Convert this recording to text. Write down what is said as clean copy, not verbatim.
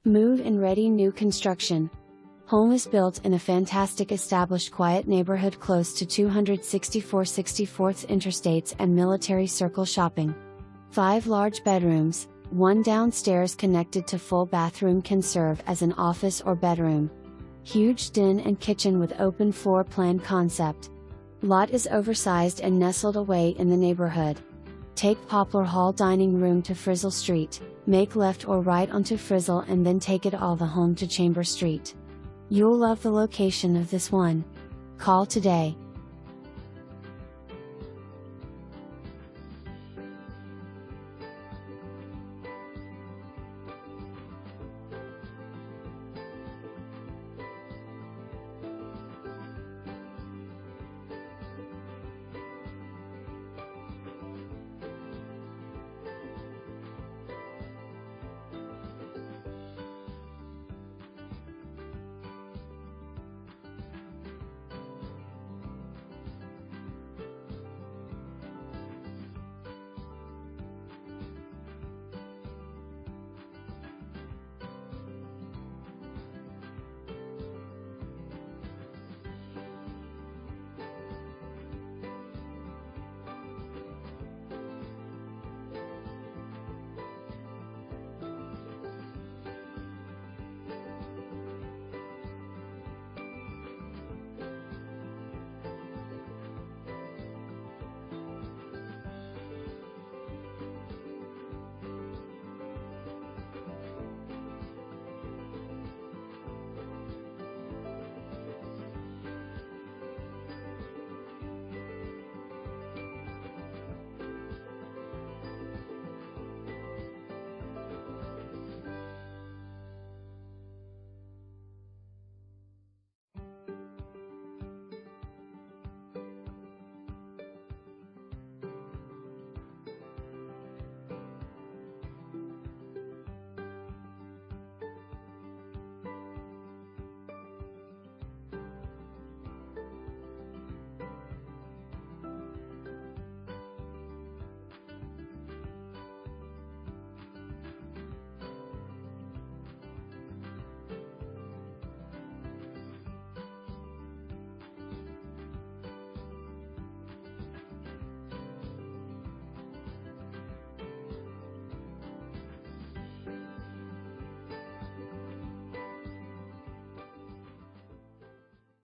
Move-in ready new construction. Home is built in a fantastic established quiet neighborhood close to 264 64th interstates and Military Circle shopping. 5 large bedrooms, 1 downstairs connected to full bathroom can serve as an office or bedroom. Huge den and kitchen with open floor plan concept. Lot is oversized and nestled away in the neighborhood. Take Poplar Hall dining room to Frizzle Street, make left or right onto Frizzle and then take it all the home to Chamber Street. You'll love the location of this one. Call today.